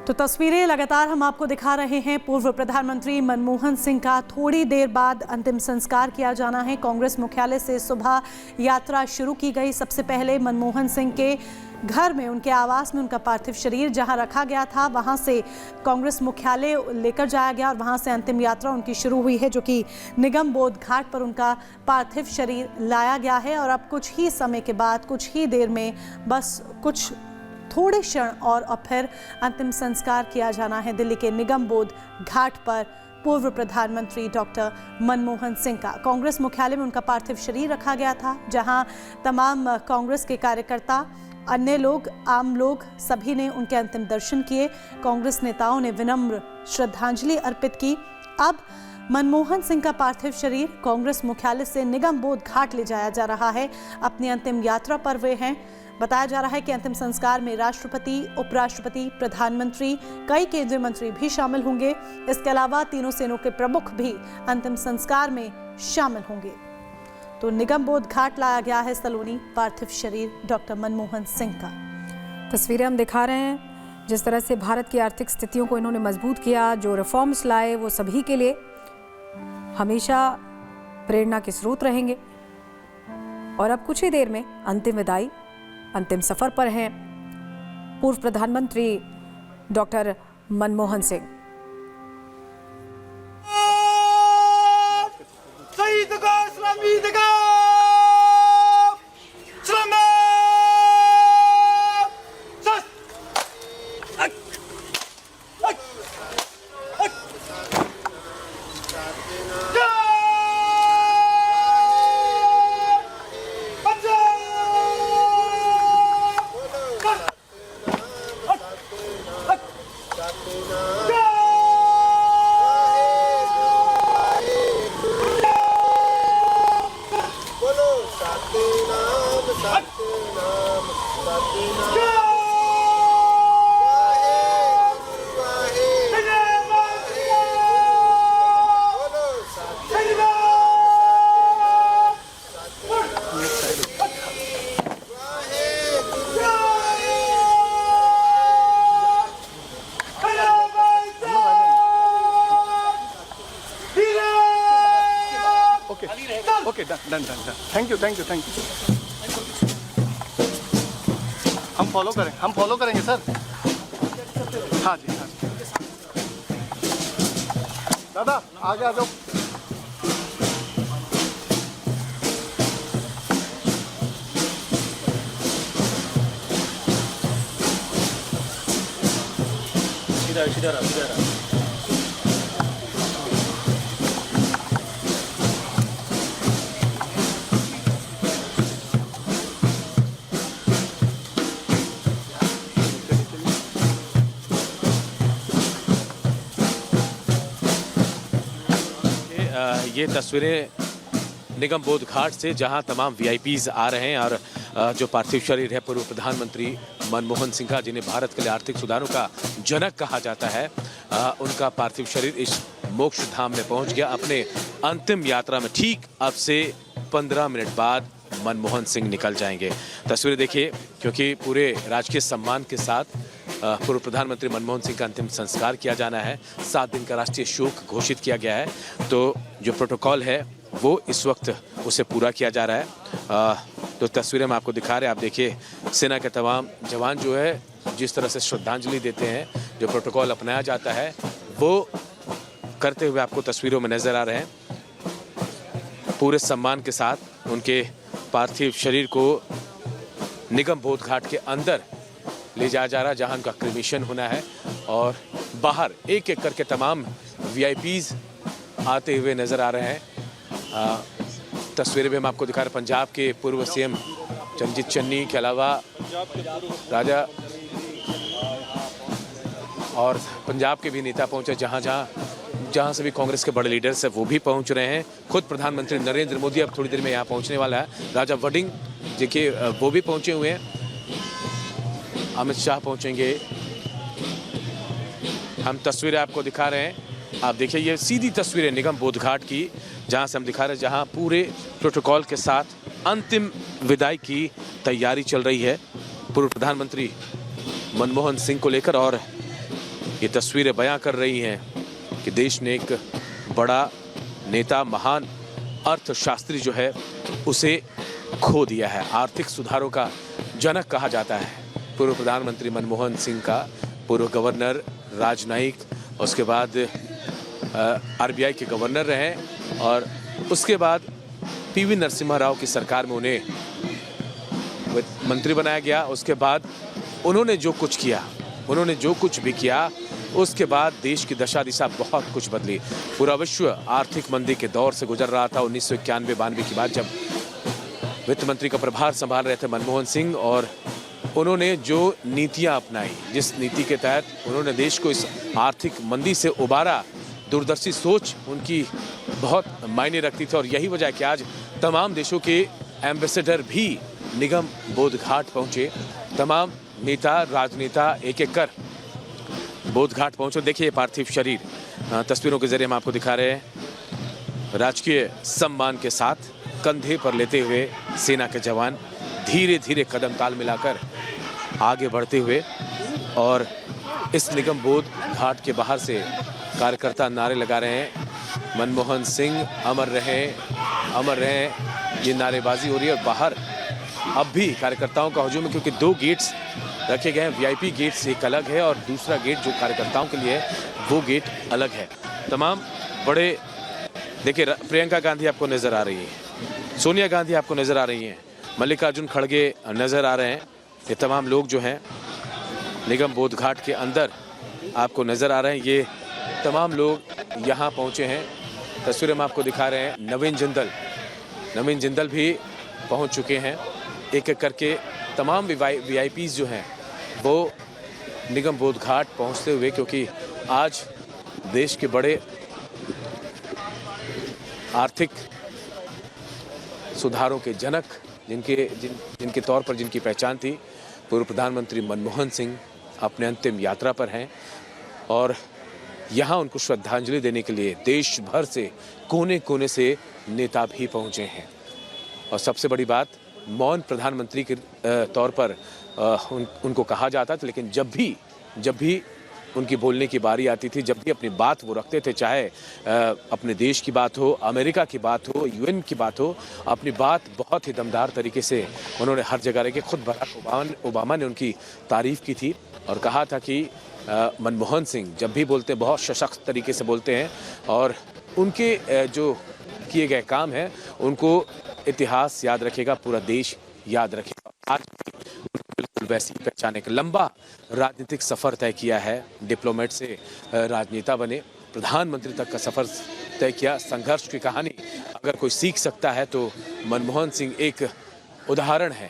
तो तस्वीरें लगातार हम आपको दिखा रहे हैं। पूर्व प्रधानमंत्री मनमोहन सिंह का थोड़ी देर बाद अंतिम संस्कार किया जाना है। कांग्रेस मुख्यालय से सुबह यात्रा शुरू की गई। सबसे पहले मनमोहन सिंह के घर में, उनके आवास में उनका पार्थिव शरीर जहां रखा गया था, वहां से कांग्रेस मुख्यालय लेकर जाया गया और वहां से अंतिम यात्रा उनकी शुरू हुई है, जो कि निगम बोध घाट पर उनका पार्थिव शरीर लाया गया है। और अब कुछ ही समय के बाद, कुछ ही देर में, बस कुछ थोड़े क्षण और फिर अंतिम संस्कार किया जाना है दिल्ली के निगम बोध घाट पर पूर्व प्रधानमंत्री डॉक्टर मनमोहन सिंह का। कांग्रेस मुख्यालय में उनका पार्थिव शरीर रखा गया था, जहां तमाम कांग्रेस के कार्यकर्ता, अन्य लोग, आम लोग सभी ने उनके अंतिम दर्शन किए। कांग्रेस नेताओं ने विनम्र श्रद्धांजलि अर्पित की। अब मनमोहन सिंह का पार्थिव शरीर कांग्रेस मुख्यालय से निगम बोध घाट ले जाया जा रहा है। अपनी अंतिम यात्रा पर वे हैं। बताया जा रहा है कि अंतिम संस्कार में राष्ट्रपति, उपराष्ट्रपति, प्रधानमंत्री, कई केंद्रीय मंत्री भी शामिल होंगे। इसके अलावा तीनों सेनों के प्रमुख भी अंतिम संस्कार में शामिल होंगे। तो निगम बोध घाट लाया गया है सलोनी पार्थिव शरीर डॉक्टर मनमोहन सिंह का। तस्वीरें हम दिखा रहे हैं, जिस तरह से भारत की आर्थिक स्थितियों को इन्होंने मजबूत किया, जो रिफॉर्म्स लाए, वो सभी के लिए हमेशा प्रेरणा के स्रोत रहेंगे। और अब कुछ ही देर में अंतिम विदाई, अंतिम सफर पर हैं पूर्व प्रधानमंत्री doctor Manmohan Singh. Okay, done. Thank you. हम फॉलो करेंगे सर। हाँ जी। दादा आगे आ जाओ। सीधा रहा। ये तस्वीरें निगम बोध घाट से, जहां तमाम वीआईपीज आ रहे हैं और जो पार्थिव शरीर है पूर्व प्रधानमंत्री मनमोहन सिंह का, जिन्हें भारत के लिए आर्थिक सुधारों का जनक कहा जाता है, उनका पार्थिव शरीर इस मोक्ष धाम में पहुंच गया। अपने अंतिम यात्रा में ठीक अब से 15 मिनट बाद मनमोहन सिंह निकल जाएंगे। तस्वीरें देखिए, क्योंकि पूरे राजकीय सम्मान के साथ पूर्व प्रधानमंत्री मनमोहन सिंह का अंतिम संस्कार किया जाना है। 7 दिन का राष्ट्रीय शोक घोषित किया गया है। तो जो प्रोटोकॉल है वो इस वक्त उसे पूरा किया जा रहा है। तो तस्वीरें हम आपको दिखा रहे हैं। आप देखिए, सेना के तमाम जवान जो है जिस तरह से श्रद्धांजलि देते हैं, जो प्रोटोकॉल अपनाया जाता है वो करते हुए आपको तस्वीरों में नजर आ रहे हैं। पूरे सम्मान के साथ उनके पार्थिव शरीर को निगम बोध घाट के अंदर ले जाया जा रहा है, जहां उनका क्रिमेशन होना है। और बाहर एक एक करके तमाम वीआईपीज आते हुए नजर आ रहे हैं। तस्वीरें भी हम आपको दिखा रहे हैं। पंजाब के पूर्व सीएम चरणजीत चन्नी के अलावा राजा और पंजाब के भी नेता पहुंचे, जहां से भी कांग्रेस के बड़े लीडर्स हैं वो भी पहुंच रहे हैं। खुद प्रधानमंत्री नरेंद्र मोदी अब थोड़ी देर में यहाँ पहुंचने वाला है। राजा वडिंग देखिए वो भी पहुंचे हुए हैं। अमित शाह पहुंचेंगे। हम तस्वीरें आपको दिखा रहे हैं। आप देखिए, ये सीधी तस्वीरें निगम बोध घाट की, जहां से हम दिखा रहे हैं, जहां पूरे प्रोटोकॉल के साथ अंतिम विदाई की तैयारी चल रही है पूर्व प्रधानमंत्री मनमोहन सिंह को लेकर। और ये तस्वीरें बयां कर रही हैं कि देश ने एक बड़ा नेता, महान अर्थशास्त्री जो है उसे खो दिया है। आर्थिक सुधारों का जनक कहा जाता है पूर्व प्रधानमंत्री मनमोहन सिंह का, पूर्व गवर्नर राजनायक, उसके बाद आरबीआई के गवर्नर रहे और उसके बाद पीवी नरसिम्हा राव की सरकार में उन्हें मंत्री बनाया गया। उसके बाद उन्होंने जो कुछ किया, उन्होंने जो कुछ भी किया, उसके बाद देश की दशा दिशा बहुत कुछ बदली। पूरा विश्व आर्थिक मंदी के दौर से गुजर रहा था। 1991-92 की बात जब वित्त मंत्री का प्रभार संभाल रहे थे मनमोहन सिंह, और उन्होंने जो नीतियां अपनाई, जिस नीति के तहत उन्होंने देश को इस आर्थिक मंदी से उबारा, दूरदर्शी सोच उनकी बहुत मायने रखती थी। और यही वजह है कि आज तमाम देशों के एम्बेसडर भी निगम बोध घाट पहुंचे। तमाम नेता, राजनेता एक एक कर बोध घाट पहुंचे। देखिए पार्थिव शरीर तस्वीरों के जरिए हम आपको दिखा रहे हैं। राजकीय सम्मान के साथ कंधे पर लेते हुए सेना के जवान धीरे धीरे कदम ताल मिलाकर आगे बढ़ते हुए, और इस निगम बोध घाट के बाहर से कार्यकर्ता नारे लगा रहे हैं, मनमोहन सिंह अमर रहें, अमर रहें, ये नारेबाजी हो रही है। और बाहर अब भी कार्यकर्ताओं का हुजूम है, क्योंकि 2 गेट्स रखे गए हैं। वीआईपी गेट्स एक अलग है और दूसरा गेट जो कार्यकर्ताओं के लिए है वो गेट अलग है। तमाम बड़े, देखिए प्रियंका गांधी आपको नजर आ रही है, सोनिया गांधी आपको नजर आ रही हैं, मल्लिकार्जुन खड़गे नजर आ रहे हैं। ये तमाम लोग जो हैं निगम बोध घाट के अंदर आपको नजर आ रहे हैं। ये तमाम लोग यहाँ पहुँचे हैं। तस्वीरें हम आपको दिखा रहे हैं। नवीन जिंदल भी पहुँच चुके हैं। एक एक करके तमाम वीआईपीज़ जो हैं वो निगम बोध घाट पहुँचते हुए, क्योंकि आज देश के बड़े आर्थिक सुधारों के जनक जिनके तौर पर जिनकी पहचान थी, पूर्व प्रधानमंत्री मनमोहन सिंह अपने अंतिम यात्रा पर हैं। और यहाँ उनको श्रद्धांजलि देने के लिए देश भर से, कोने कोने से नेता भी पहुँचे हैं। और सबसे बड़ी बात, मौन प्रधानमंत्री के तौर पर उनको कहा जाता था, लेकिन जब भी उनकी बोलने की बारी आती थी, जब भी अपनी बात वो रखते थे, चाहे अपने देश की बात हो, अमेरिका की बात हो, यूएन की बात हो, अपनी बात बहुत ही दमदार तरीके से उन्होंने हर जगह रखी। खुद बराक ओबामा ने उनकी तारीफ की थी और कहा था कि मनमोहन सिंह जब भी बोलते हैं बहुत सशक्त तरीके से बोलते हैं, और उनके जो किए गए काम हैं उनको इतिहास याद रखेगा, पूरा देश याद रखेगा। आज बिल्कुल वैसी पहचान, एक लंबा राजनीतिक सफर तय किया है, डिप्लोमेट से राजनेता बने, प्रधानमंत्री तक का सफर तय किया। संघर्ष की कहानी अगर कोई सीख सकता है तो मनमोहन सिंह एक उदाहरण है।